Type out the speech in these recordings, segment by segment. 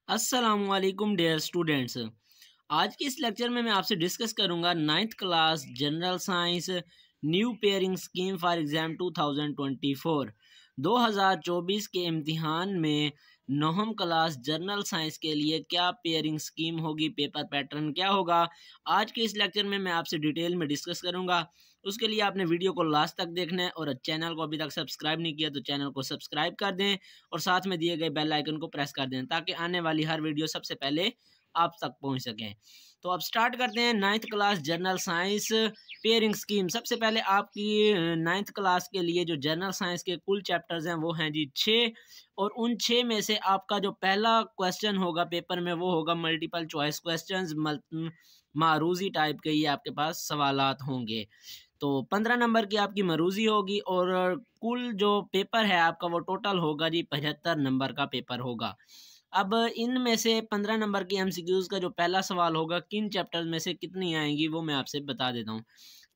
अस्सलामुअलैकुम dear students. आज के इस लेक्चर में मैं आपसे डिस्कस करूंगा ninth class general science new pairing scheme for exam 2024 2024 के इम्तिहान में नौम क्लास जनरल साइंस के लिए क्या पेयरिंग स्कीम होगी, पेपर पैटर्न क्या होगा। आज के इस लेक्चर में मैं आपसे डिटेल में डिस्कस करूंगा। उसके लिए आपने वीडियो को लास्ट तक देखना है और चैनल को अभी तक सब्सक्राइब नहीं किया तो चैनल को सब्सक्राइब कर दें और साथ में दिए गए बेल आइकन को प्रेस कर दें ताकि आने वाली हर वीडियो सबसे पहले आप तक पहुंच सकें। तो अब स्टार्ट करते हैं ninth class general science pairing scheme. सबसे पहले आपकी नाइन्थ क्लास के लिए जो जनरल साइंस के कुल चैप्टर्स हैं वो हैं जी 6, और उन 6 में से आपका जो पहला क्वेश्चन होगा पेपर में वो होगा मल्टीपल चॉइस क्वेश्चंस, मारूजी टाइप के ये आपके पास सवालात होंगे। तो 15 नंबर की आपकी मरूजी होगी और कुल जो पेपर है आपका वो टोटल होगा जी 75 नंबर का पेपर होगा। अब इनमें से 15 नंबर की एमसीक्यूज़ का जो पहला सवाल होगा किन चैप्टर्स में से कितनी आएंगी वो मैं आपसे बता देता हूँ।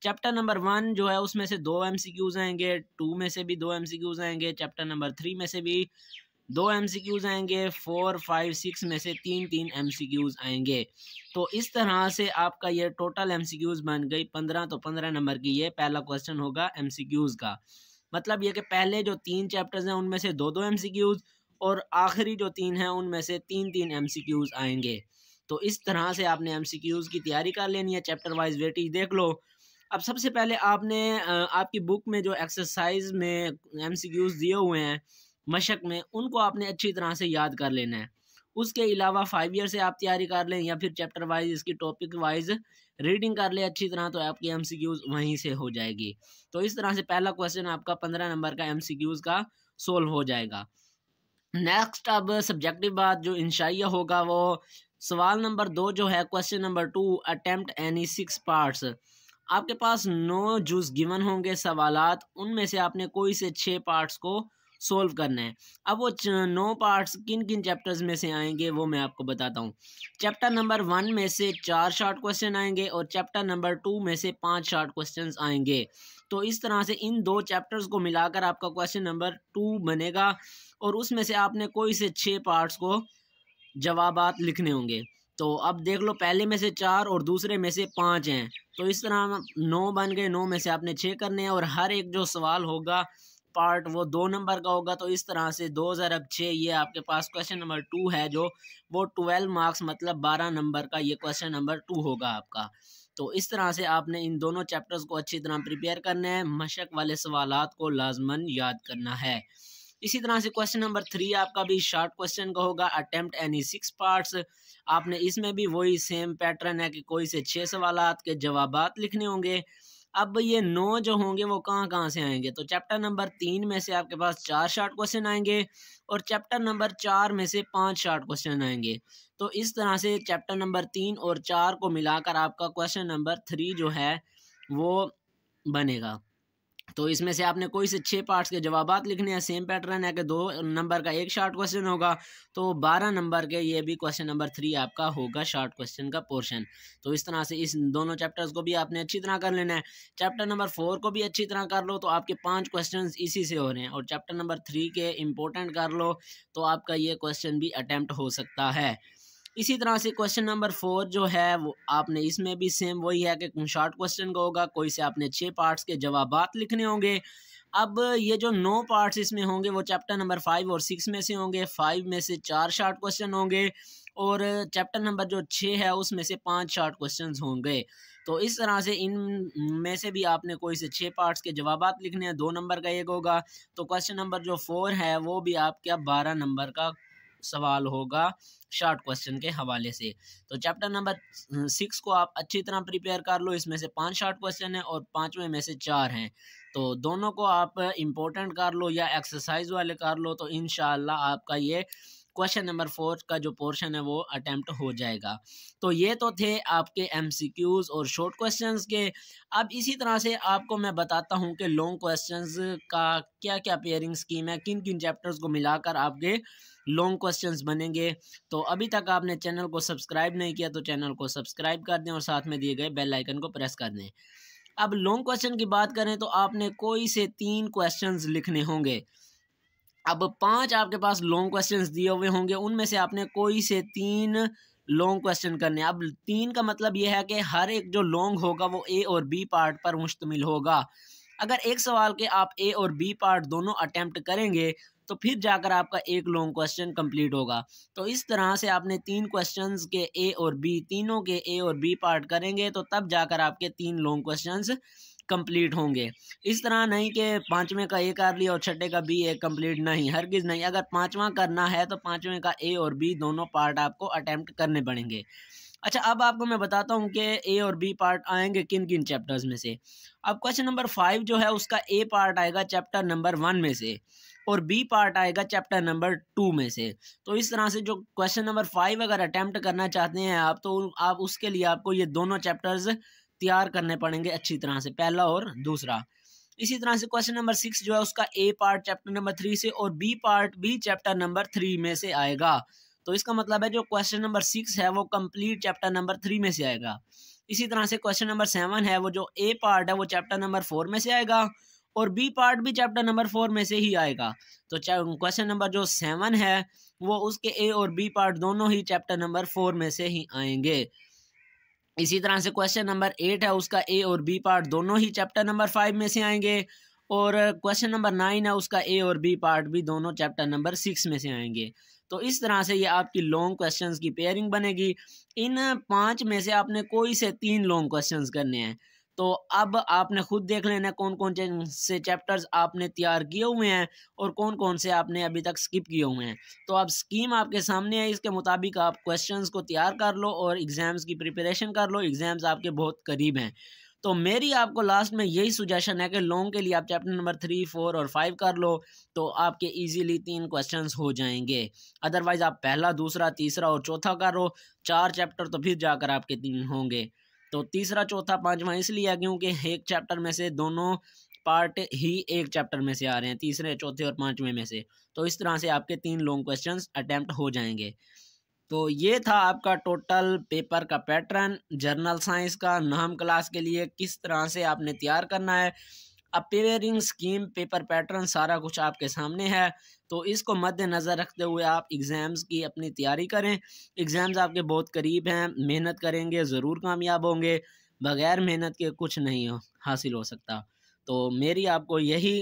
चैप्टर नंबर 1 जो है उसमें से 2 एमसीक्यूज़ आएंगे, 2 में से भी 2 एमसीक्यूज़ आएंगे, चैप्टर नंबर 3 में से भी 2 एमसीक्यूज़ आएंगे, 4, 5, 6 में से 3 एमसीक्यूज़ आएंगे। तो इस तरह से आपका ये टोटल एमसीक्यूज़ बन गई 15। तो 15 नंबर की ये पहला क्वेश्चन होगा एमसीक्यूज़ का। मतलब ये कि पहले जो 3 चैप्टर्स हैं उनमें से 2 एमसीक्यूज़ और आखिरी जो 3 हैं उनमें से 3 एमसीक्यूज़ आएंगे। तो इस तरह से आपने एमसीक्यूज़ की तैयारी कर लेनी है। चैप्टर वाइज वेटेज देख लो। अब सबसे पहले आपने आपकी बुक में जो एक्सरसाइज में एमसीक्यूज़ दिए हुए हैं मशक में, उनको आपने अच्छी तरह से याद कर लेना है। उसके अलावा 5 ईयर से आप तैयारी कर लें या फिर चैप्टर वाइज इसकी टॉपिक वाइज रीडिंग कर ले अच्छी तरह, तो आपकी एमसीक्यूज़ वहीं से हो जाएगी। तो इस तरह से पहला क्वेश्चन आपका 15 नंबर का एमसीक्यूज़ का सोल्व हो जाएगा। नेक्स्ट अब सब्जेक्टिव बात जो इंशाइया होगा वो सवाल नंबर 2 जो है question number 2 attempt any 6 parts. आपके पास 9 जूस गिवन होंगे सवालात, उनमें से आपने कोई से 6 पार्ट्स को सोल्व करना है। अब वो 9 पार्ट्स किन किन चैप्टर्स में से आएंगे वो मैं आपको बताता हूँ। चैप्टर नंबर 1 में से 4 शॉर्ट क्वेश्चन आएंगे और चैप्टर नंबर 2 में से 5 शॉर्ट क्वेश्चन आएंगे। तो इस तरह से इन 2 चैप्टर्स को मिलाकर आपका क्वेश्चन नंबर 2 बनेगा और उसमें से आपने कोई से 6 पार्ट्स को जवाबात लिखने होंगे। तो अब देख लो, पहले में से 4 और दूसरे में से 5 हैं, तो इस तरह 9 बन गए। 9 में से आपने 6 करने हैं और हर एक जो सवाल होगा पार्ट वो 2 नंबर का होगा। तो इस तरह से 2 ज़रब 6 ये आपके पास क्वेश्चन नंबर 2 है जो वो 12 मार्क्स मतलब 12 नंबर का ये क्वेश्चन नंबर 2 होगा आपका। तो इस तरह से आपने इन दोनों चैप्टर्स को अच्छी तरह प्रिपेयर करना है, मशक वाले सवालात को लाजमन याद करना है। इसी तरह से क्वेश्चन नंबर 3 आपका भी शॉर्ट क्वेश्चन का होगा अटेम्प्ट एनी 6 पार्ट्स। आपने इसमें भी वही सेम पैटर्न है कि कोई से 6 सवालात के जवाबात लिखने होंगे। अब ये 9 जो होंगे वो कहाँ कहाँ से आएंगे, तो चैप्टर नंबर 3 में से आपके पास 4 शॉर्ट क्वेश्चन आएंगे और चैप्टर नंबर 4 में से 5 शॉर्ट क्वेश्चन आएंगे। तो इस तरह से चैप्टर नंबर 3 और 4 को मिलाकर आपका क्वेश्चन नंबर 3 जो है वो बनेगा। तो इसमें से आपने कोई से 6 पार्ट्स के जवाबात लिखने हैं। सेम पैटर्न है कि 2 नंबर का एक शॉर्ट क्वेश्चन होगा, तो 12 नंबर के ये भी क्वेश्चन नंबर 3 आपका होगा शॉर्ट क्वेश्चन का पोर्शन। तो इस तरह से इस दोनों चैप्टर्स को भी आपने अच्छी तरह कर लेना है। चैप्टर नंबर 4 को भी अच्छी तरह कर लो तो आपके 5 क्वेश्चन इसी से हो रहे हैं, और चैप्टर नंबर 3 के इम्पोर्टेंट कर लो तो आपका ये क्वेश्चन भी अटैम्प्ट हो सकता है। इसी तरह से क्वेश्चन नंबर 4 जो है वो आपने इसमें भी सेम वही है कि शॉर्ट क्वेश्चन का होगा, कोई से आपने 6 पार्ट्स के जवाबात लिखने होंगे। अब ये जो 9 पार्ट्स इसमें होंगे वो चैप्टर नंबर 5 और 6 में से होंगे। 5 में से 4 शॉर्ट क्वेश्चन होंगे और चैप्टर नंबर जो 6 है उसमें से 5 शॉर्ट क्वेश्चन होंगे। तो इस तरह से इन में से भी आपने कोई से 6 पार्ट्स के जवाबात लिखने हैं। 2 नंबर का एक होगा। तो क्वेश्चन नंबर जो 4 है वो भी आपका 12 नंबर का सवाल होगा शॉर्ट क्वेश्चन के हवाले से। तो चैप्टर नंबर 6 को आप अच्छी तरह प्रिपेयर कर लो। इसमें से 5 शॉर्ट क्वेश्चन है और 5वें में से 4 हैं, तो दोनों को आप इम्पोर्टेंट कर लो या एक्सरसाइज वाले कर लो, तो इंशाल्लाह आपका ये क्वेश्चन नंबर 4 का जो पोर्शन है वो अटेम्प्ट हो जाएगा। तो ये तो थे आपके एमसीक्यूज़ और शॉर्ट क्वेश्चंस के। अब इसी तरह से आपको मैं बताता हूँ कि लॉन्ग क्वेश्चंस का क्या क्या पेयरिंग स्कीम है, किन किन चैप्टर्स को मिलाकर आपके लॉन्ग क्वेश्चंस बनेंगे। तो अभी तक आपने चैनल को सब्सक्राइब नहीं किया तो चैनल को सब्सक्राइब कर दें और साथ में दिए गए बेल आइकन को प्रेस कर दें। अब लॉन्ग क्वेश्चन की बात करें तो आपने कोई से 3 क्वेश्चंस लिखने होंगे। अब 5 आपके पास लॉन्ग क्वेश्चंस दिए हुए होंगे, उनमें से आपने कोई से 3 लॉन्ग क्वेश्चन करने हैं। अब 3 का मतलब ये है कि हर एक जो लॉन्ग होगा वो ए और बी पार्ट पर मुश्तमिल होगा। अगर एक सवाल के आप ए और बी पार्ट दोनों अटेम्प्ट करेंगे तो फिर जाकर आपका एक लॉन्ग क्वेश्चन कंप्लीट होगा। तो इस तरह से आपने 3 क्वेश्चंस के ए और बी, तीनों के ए और बी पार्ट करेंगे तो तब जाकर आपके 3 लॉन्ग क्वेश्चंस कंप्लीट होंगे। इस तरह नहीं कि पाँचवें का ए कर लिया और छठे का बी ए कंप्लीट, नहीं, हरगिज़ नहीं। अगर पाँचवा करना है तो पाँचवें का ए और बी दोनों पार्ट आपको अटेम्प्ट करने पड़ेंगे। अच्छा, अब आपको मैं बताता हूँ कि ए और बी पार्ट आएंगे किन किन चैप्टर्स में से। अब क्वेश्चन नंबर 5 जो है उसका ए पार्ट आएगा चैप्टर नंबर 1 में से और बी पार्ट आएगा चैप्टर नंबर 2 में से। तो इस तरह से जो क्वेश्चन नंबर 5 अगर अटेम्प्ट करना चाहते हैं आप, तो आप उसके लिए आपको ये दोनों चैप्टर्स तैयार करने पड़ेंगे अच्छी तरह से, पहला और दूसरा। इसी तरह से क्वेश्चन नंबर 6 जो है उसका ए पार्ट चैप्टर नंबर 3 से और बी पार्ट भी चैप्टर नंबर 3 में से आएगा। तो इसका मतलब है जो क्वेश्चन नंबर 6 है वो कंप्लीट चैप्टर नंबर 3 में से आएगा। इसी तरह से क्वेश्चन नंबर 7 है वो जो ए पार्ट है वो चैप्टर नंबर 4 में से आएगा और बी पार्ट भी चैप्टर नंबर 4 में से ही आएगा। तो क्वेश्चन नंबर जो 7 है वो उसके ए और बी पार्ट दोनों ही चैप्टर नंबर 4 में से ही आएंगे। इसी तरह से क्वेश्चन नंबर 8 है उसका ए और बी पार्ट दोनों ही चैप्टर नंबर 5 में से आएंगे और क्वेश्चन नंबर 9 है उसका ए और बी पार्ट भी दोनों चैप्टर नंबर 6 में से आएंगे। तो इस तरह से ये आपकी लॉन्ग क्वेश्चंस की पेयरिंग बनेगी। इन 5 में से आपने कोई से 3 लॉन्ग क्वेश्चंस करने हैं। तो अब आपने खुद देख लेना कौन कौन से चैप्टर्स आपने तैयार किए हुए हैं और कौन कौन से आपने अभी तक स्किप किए हुए हैं। तो अब स्कीम आपके सामने है, इसके मुताबिक आप क्वेश्चंस को तैयार कर लो और एग्ज़ाम्स की प्रिपरेशन कर लो। एग्ज़ाम्स आपके बहुत करीब हैं। तो मेरी आपको लास्ट में यही सुजेशन है कि लॉन्ग के लिए आप चैप्टर नंबर 3, 4 और 5 कर लो तो आपके इजीली 3 क्वेश्चंस हो जाएंगे। अदरवाइज़ आप पहला, दूसरा, तीसरा और चौथा करो, 4 चैप्टर तो फिर जाकर आपके 3 होंगे। तो तीसरा, चौथा, पांचवा इसलिए है क्योंकि एक चैप्टर में से दोनों पार्ट ही एक चैप्टर में से आ रहे हैं, तीसरे, चौथे और पांचवें में से। तो इस तरह से आपके 3 लॉन्ग क्वेश्चंस अटेम्प्ट हो जाएंगे। तो ये था आपका टोटल पेपर का पैटर्न जर्नल साइंस का। नाम क्लास के लिए किस तरह से आपने तैयार करना है, अब पेयरिंग स्कीम, पेपर पैटर्न सारा कुछ आपके सामने है। तो इसको मद्देनज़र रखते हुए आप एग्ज़ाम्स की अपनी तैयारी करें। एग्ज़ाम्स आपके बहुत करीब हैं, मेहनत करेंगे ज़रूर कामयाब होंगे, बग़ैर मेहनत के कुछ नहीं हासिल हो सकता। तो मेरी आपको यही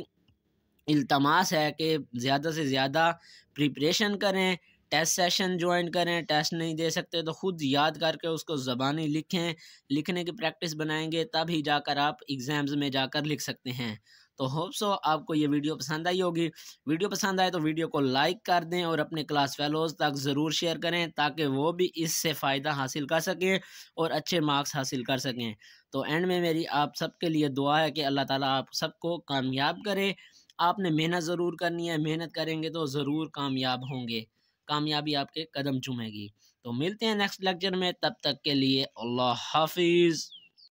इल्तमास है कि ज़्यादा से ज़्यादा प्रिपरेशन करें, टेस्ट सेशन ज्वाइन करें। टेस्ट नहीं दे सकते तो ख़ुद याद करके उसको ज़बानी लिखें, लिखने की प्रैक्टिस बनाएंगे तब ही जाकर आप एग्ज़ाम्स में जाकर लिख सकते हैं। तो होप सो आपको ये वीडियो पसंद आई होगी। वीडियो पसंद आए तो वीडियो को लाइक कर दें और अपने क्लास फेलोज़ तक ज़रूर शेयर करें ताकि वो भी इससे फ़ायदा हासिल कर सकें और अच्छे मार्क्स हासिल कर सकें। तो एंड में मेरी आप सबके लिए दुआ है कि अल्लाह ताला आप सबको कामयाब करे। आपने मेहनत ज़रूर करनी है, मेहनत करेंगे तो ज़रूर कामयाब होंगे, कामयाबी आपके कदम चूमेगी। तो मिलते हैं नेक्स्ट लेक्चर में, तब तक के लिए अल्लाह हाफिज़।